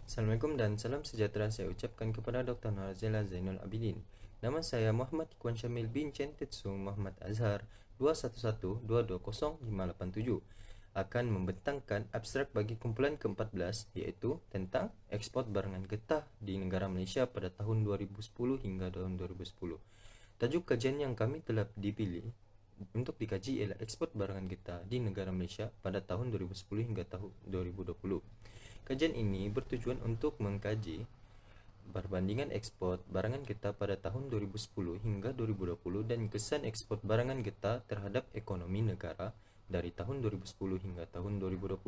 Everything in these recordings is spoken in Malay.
Assalamualaikum dan salam sejahtera saya ucapkan kepada Dr. Narzila Zainul Abidin. Nama saya Muhammad Ikhwan Syamil bin Centetsu Muhammad Azhar 2112200587 akan membentangkan abstrak bagi kumpulan ke-14 iaitu tentang ekspor barangan getah di negara Malaysia pada tahun 2010 hingga tahun 2010. Tajuk kajian yang kami telah dipilih untuk dikaji ialah ekspor barangan getah di negara Malaysia pada tahun 2010 hingga tahun 2020. Kajian ini bertujuan untuk mengkaji perbandingan ekspor barangan getah pada tahun 2010 hingga 2020 dan kesan ekspor barangan getah terhadap ekonomi negara dari tahun 2010 hingga tahun 2020.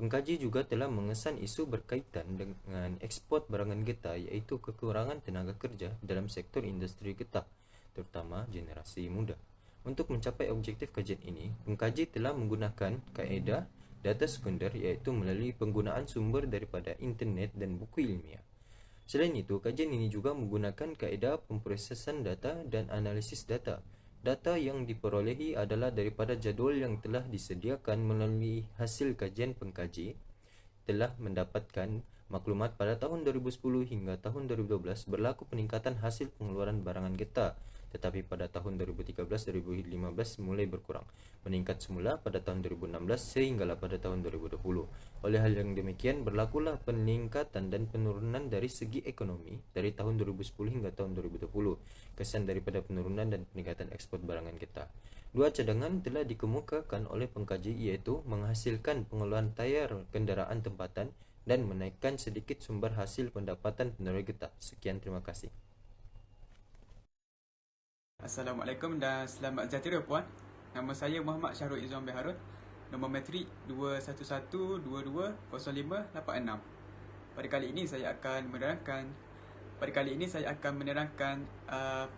Pengkaji juga telah mengesan isu berkaitan dengan ekspor barangan getah iaitu kekurangan tenaga kerja dalam sektor industri getah, terutama generasi muda. Untuk mencapai objektif kajian ini, pengkaji telah menggunakan kaedah data sekunder iaitu melalui penggunaan sumber daripada internet dan buku ilmiah. Selain itu, kajian ini juga menggunakan kaedah pemprosesan data dan analisis data. Data yang diperolehi adalah daripada jadual yang telah disediakan melalui hasil kajian pengkaji telah mendapatkan maklumat pada tahun 2010 hingga tahun 2012 berlaku peningkatan hasil pengeluaran barangan getah, tetapi pada tahun 2013-2015 mulai berkurang, meningkat semula pada tahun 2016 sehinggalah pada tahun 2020. Oleh hal yang demikian, berlakulah peningkatan dan penurunan dari segi ekonomi dari tahun 2010 hingga tahun 2020. Kesan daripada penurunan dan peningkatan ekspor barangan getah. Dua cadangan telah dikemukakan oleh pengkaji iaitu menghasilkan pengeluaran tayar kenderaan tempatan dan menaikkan sedikit sumber hasil pendapatan peneroy getah. Sekian, terima kasih. Assalamualaikum dan selamat sejahtera puan. Nama saya Muhammad Syahrul Izzuan bin Harun. Nombor matrik 211220586. Pada kali ini saya akan menerangkan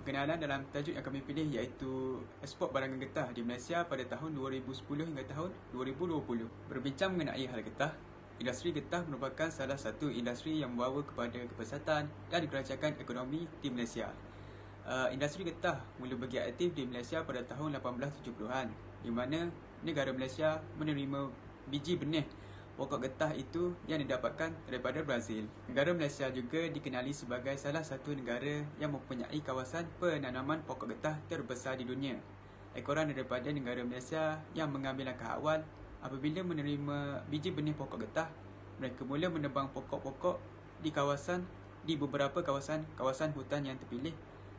pengenalan dalam tajuk yang kami pilih iaitu ekspor barangan getah di Malaysia pada tahun 2010 hingga tahun 2020. Berbincang mengenai hal getah, industri getah merupakan salah satu industri yang membawa kepada kepesatan dan kelancaran ekonomi di Malaysia. Industri getah mula bergiat aktif di Malaysia pada tahun 1870-an, di mana negara Malaysia menerima biji benih pokok getah itu yang didapatkan daripada Brazil. Negara Malaysia juga dikenali sebagai salah satu negara yang mempunyai kawasan penanaman pokok getah terbesar di dunia. Ekoran daripada negara Malaysia yang mengambil langkah awal apabila menerima biji benih pokok getah, mereka mula menebang pokok-pokok di beberapa kawasan hutan yang terpilih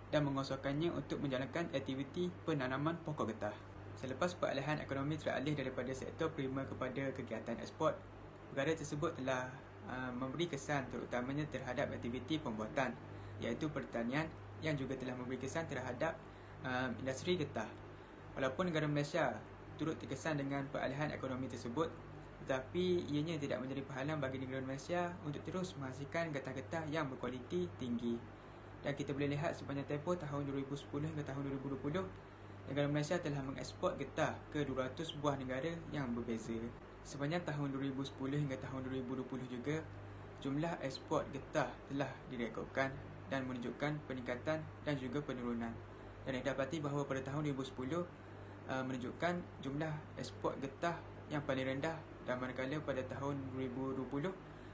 dan mengosongkannya untuk menjalankan aktiviti penanaman pokok getah. Selepas peralihan ekonomi teralih daripada sektor primer kepada kegiatan ekspor, perkara tersebut telah memberi kesan terutamanya terhadap aktiviti pembuatan, iaitu pertanian, yang juga telah memberi kesan terhadap industri getah. Walaupun negara Malaysia turut terkesan dengan peralihan ekonomi tersebut, tetapi ianya tidak menjadi penghalang bagi negara Malaysia untuk terus menghasilkan getah-getah yang berkualiti tinggi. Dan kita boleh lihat sepanjang tempoh tahun 2010 hingga tahun 2020, negara Malaysia telah mengeksport getah ke 200 buah negara yang berbeza. Sepanjang tahun 2010 hingga tahun 2020 juga, jumlah ekspor getah telah direkodkan dan menunjukkan peningkatan dan juga penurunan. Dan didapati bahawa pada tahun 2010 menunjukkan jumlah ekspor getah yang paling rendah, dan manakala pada tahun 2020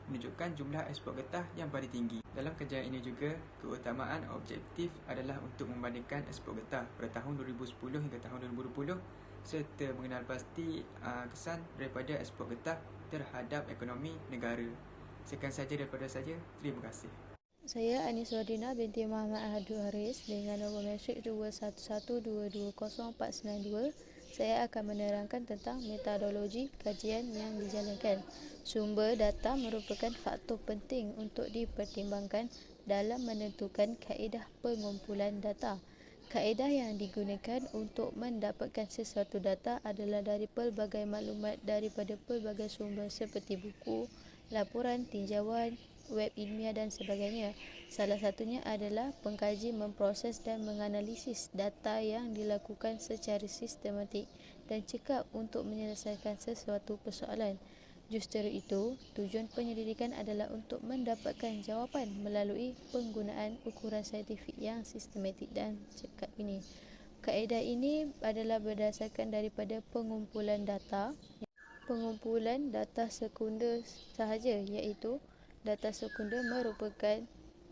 menunjukkan jumlah ekspor getah yang paling tinggi. Dalam kajian ini juga, keutamaan objektif adalah untuk membandingkan ekspor getah pada tahun 2010 hingga tahun 2020 serta mengenal pasti kesan daripada ekspor getah terhadap ekonomi negara. Sekian saja daripada saya. Terima kasih. Saya Anis Wardina binti Muhammad Ahadu Haris dengan nombor matrik 211220492. Saya akan menerangkan tentang metodologi kajian yang dijalankan. Sumber data merupakan faktor penting untuk dipertimbangkan dalam menentukan kaedah pengumpulan data. Kaedah yang digunakan untuk mendapatkan sesuatu data adalah dari pelbagai maklumat daripada pelbagai sumber seperti buku, laporan, tinjauan, web ilmiah dan sebagainya. Salah satunya adalah pengkaji memproses dan menganalisis data yang dilakukan secara sistematik dan cekap untuk menyelesaikan sesuatu persoalan. Justru itu, tujuan penyelidikan adalah untuk mendapatkan jawapan melalui penggunaan ukuran saintifik yang sistematik dan cekap ini. Kaedah ini adalah berdasarkan daripada pengumpulan data sekunder sahaja, iaitu data sekunder merupakan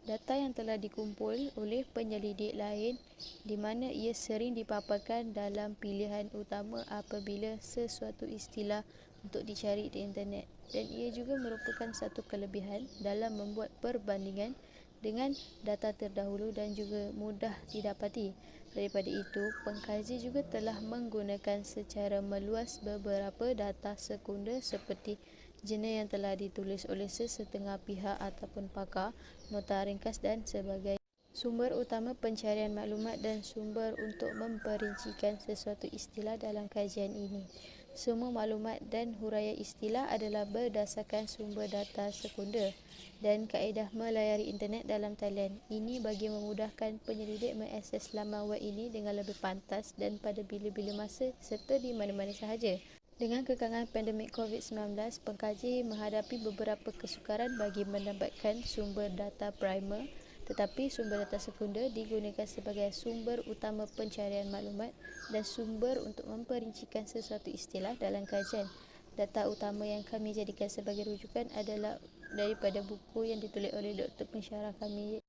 data yang telah dikumpul oleh penyelidik lain di mana ia sering dipaparkan dalam pilihan utama apabila sesuatu istilah untuk dicari di internet, dan ia juga merupakan satu kelebihan dalam membuat perbandingan dengan data terdahulu dan juga mudah didapati. Daripada itu, pengkaji juga telah menggunakan secara meluas beberapa data sekunder seperti jurnal yang telah ditulis oleh sesetengah pihak ataupun pakar, nota ringkas dan sebagainya. Sumber utama pencarian maklumat dan sumber untuk memperincikan sesuatu istilah dalam kajian ini. Semua maklumat dan huraian istilah adalah berdasarkan sumber data sekunder dan kaedah melayari internet dalam talian. Ini bagi memudahkan penyelidik mengakses laman web ini dengan lebih pantas dan pada bila-bila masa serta di mana-mana sahaja. Dengan kekangan pandemik COVID-19, pengkaji menghadapi beberapa kesukaran bagi mendapatkan sumber data primer, tetapi sumber data sekunder digunakan sebagai sumber utama pencarian maklumat dan sumber untuk memperincikan sesuatu istilah dalam kajian. Data utama yang kami jadikan sebagai rujukan adalah daripada buku yang ditulis oleh Dr. Pensyarah kami,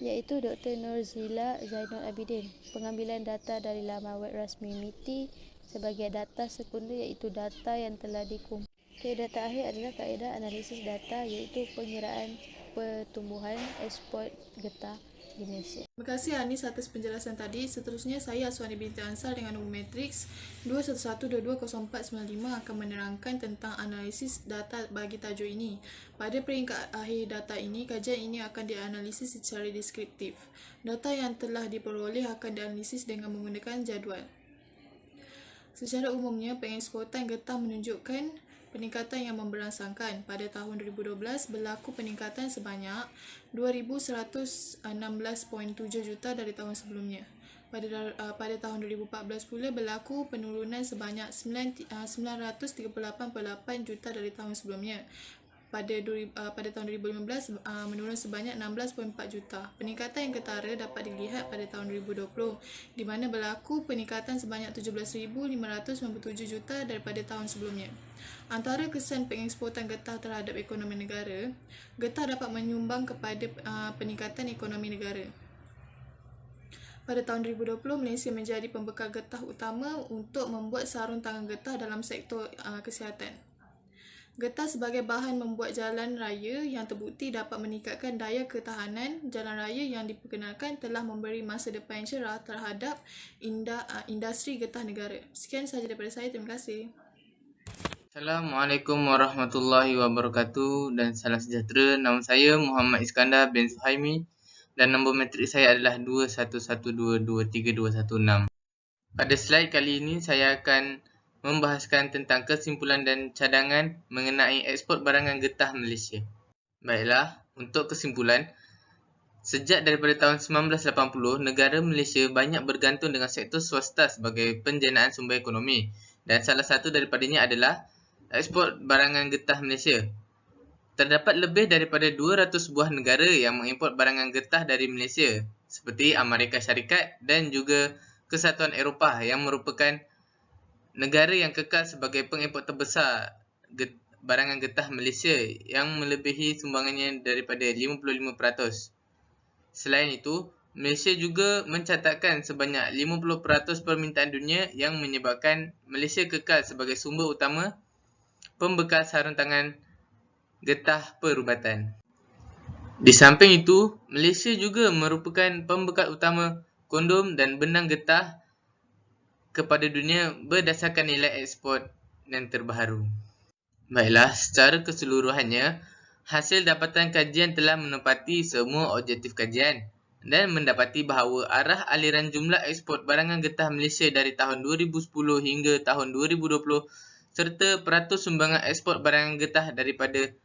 iaitu Dr. Nurzila Zainul Abidin. Pengambilan data dari laman web rasmi MITI sebagai data sekunder iaitu data yang telah dikumpulkan. Data akhir adalah kaedah analisis data iaitu pengiraan pertumbuhan ekspor getah di Malaysia. Terima kasih Anis atas penjelasan tadi. Seterusnya saya Aswani binti Ansar dengan nombor matriks 211220495 akan menerangkan tentang analisis data bagi tajuk ini. Pada peringkat akhir data ini, kajian ini akan dianalisis secara deskriptif. Data yang telah diperoleh akan dianalisis dengan menggunakan jadual. Secara umumnya, pengeksportan getah menunjukkan peningkatan yang memberangsangkan. Pada tahun 2012, berlaku peningkatan sebanyak 2,116.7 juta dari tahun sebelumnya. Pada tahun 2014 pula berlaku penurunan sebanyak 938.8 juta dari tahun sebelumnya. Pada tahun 2015 menurun sebanyak 16.4 juta. Peningkatan yang ketara dapat dilihat pada tahun 2020 di mana berlaku peningkatan sebanyak 17,597 juta daripada tahun sebelumnya. Antara kesan pengeksportan getah terhadap ekonomi negara, getah dapat menyumbang kepada peningkatan ekonomi negara. Pada tahun 2020, Malaysia menjadi pembekal getah utama untuk membuat sarung tangan getah dalam sektor kesihatan. Getah sebagai bahan membuat jalan raya yang terbukti dapat meningkatkan daya ketahanan jalan raya yang diperkenalkan telah memberi masa depan yang cerah terhadap industri getah negara. Sekian sahaja daripada saya. Terima kasih. Assalamualaikum warahmatullahi wabarakatuh dan salam sejahtera. Nama saya Muhammad Iskandar bin Suhaimi dan nombor matrik saya adalah 2112232116. Pada slide kali ini saya akan membahaskan tentang kesimpulan dan cadangan mengenai ekspor barangan getah Malaysia. Baiklah, untuk kesimpulan, sejak daripada tahun 1980, negara Malaysia banyak bergantung dengan sektor swasta sebagai penjanaan sumber ekonomi dan salah satu daripadanya adalah ekspor barangan getah Malaysia. Terdapat lebih daripada 200 buah negara yang mengimport barangan getah dari Malaysia seperti Amerika Syarikat dan juga Kesatuan Eropah yang merupakan negara yang kekal sebagai pengimport terbesar barangan getah Malaysia yang melebihi sumbangannya daripada 55%. Selain itu, Malaysia juga mencatatkan sebanyak 50% permintaan dunia yang menyebabkan Malaysia kekal sebagai sumber utama pembekal sarung tangan getah perubatan. Di samping itu, Malaysia juga merupakan pembekal utama kondom dan benang getah kepada dunia berdasarkan nilai ekspor yang terbaru. Baiklah, secara keseluruhannya, hasil dapatan kajian telah menepati semua objektif kajian dan mendapati bahawa arah aliran jumlah ekspor barangan getah Malaysia dari tahun 2010 hingga tahun 2020 serta peratus sumbangan ekspor barangan getah daripada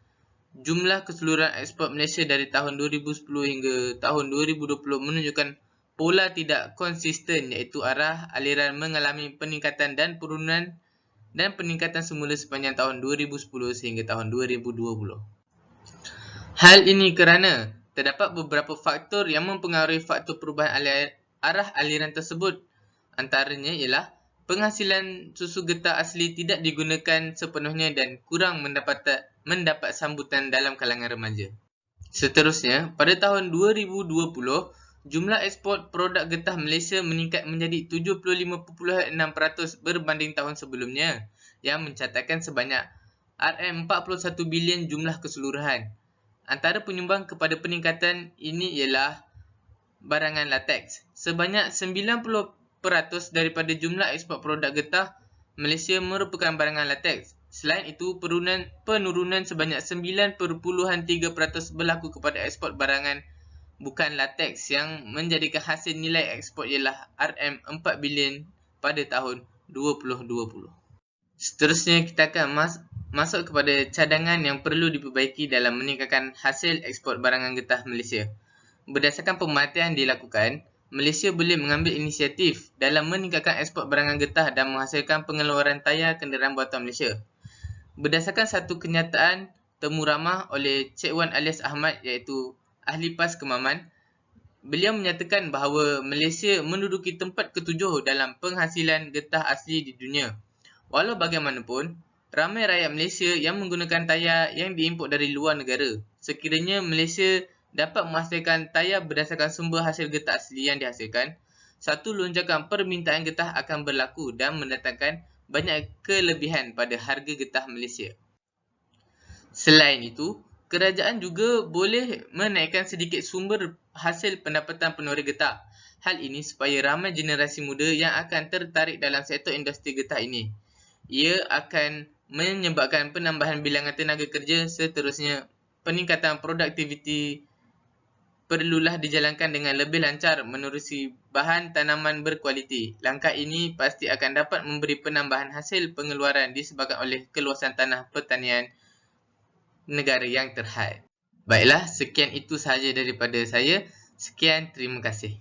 jumlah keseluruhan ekspor Malaysia dari tahun 2010 hingga tahun 2020 menunjukkan pola tidak konsisten iaitu arah aliran mengalami peningkatan dan penurunan dan peningkatan semula sepanjang tahun 2010 sehingga tahun 2020. Hal ini kerana terdapat beberapa faktor yang mempengaruhi faktor perubahan arah aliran tersebut. Antaranya ialah penghasilan susu getah asli tidak digunakan sepenuhnya dan kurang mendapat sambutan dalam kalangan remaja. Seterusnya, pada tahun 2020, jumlah ekspor produk getah Malaysia meningkat menjadi 75.6% berbanding tahun sebelumnya, yang mencatatkan sebanyak RM41 bilion jumlah keseluruhan. Antara penyumbang kepada peningkatan ini ialah barangan lateks. Sebanyak 90% daripada jumlah ekspor produk getah Malaysia merupakan barangan lateks. Selain itu, penurunan sebanyak 9.3% berlaku kepada ekspor barangan bukan lateks yang menjadikan hasil nilai ekspor ialah RM4 bilion pada tahun 2020. Seterusnya, kita akan masuk kepada cadangan yang perlu diperbaiki dalam meningkatkan hasil ekspor barangan getah Malaysia. Berdasarkan pemerhatian dilakukan, Malaysia boleh mengambil inisiatif dalam meningkatkan ekspor barangan getah dan menghasilkan pengeluaran tayar kenderaan buatan Malaysia. Berdasarkan satu kenyataan temu ramah oleh Cik Wan alias Ahmad iaitu Ahli PAS Kemaman, beliau menyatakan bahawa Malaysia menduduki tempat ke-7 dalam penghasilan getah asli di dunia. Walau bagaimanapun, ramai rakyat Malaysia yang menggunakan tayar yang diimport dari luar negara. Sekiranya Malaysia dapat menghasilkan tayar berdasarkan sumber hasil getah asli yang dihasilkan, satu lonjakan permintaan getah akan berlaku dan mendatangkan banyak kelebihan pada harga getah Malaysia. Selain itu, kerajaan juga boleh menaikkan sedikit sumber hasil pendapatan penuri getah. Hal ini supaya ramai generasi muda yang akan tertarik dalam sektor industri getah ini. Ia akan menyebabkan penambahan bilangan tenaga kerja. Seterusnya, peningkatan produktiviti perlulah dijalankan dengan lebih lancar menerusi bahan tanaman berkualiti. Langkah ini pasti akan dapat memberi penambahan hasil pengeluaran disebabkan oleh keluasan tanah pertanian negara yang terhad. Baiklah, sekian itu sahaja daripada saya. Sekian, terima kasih.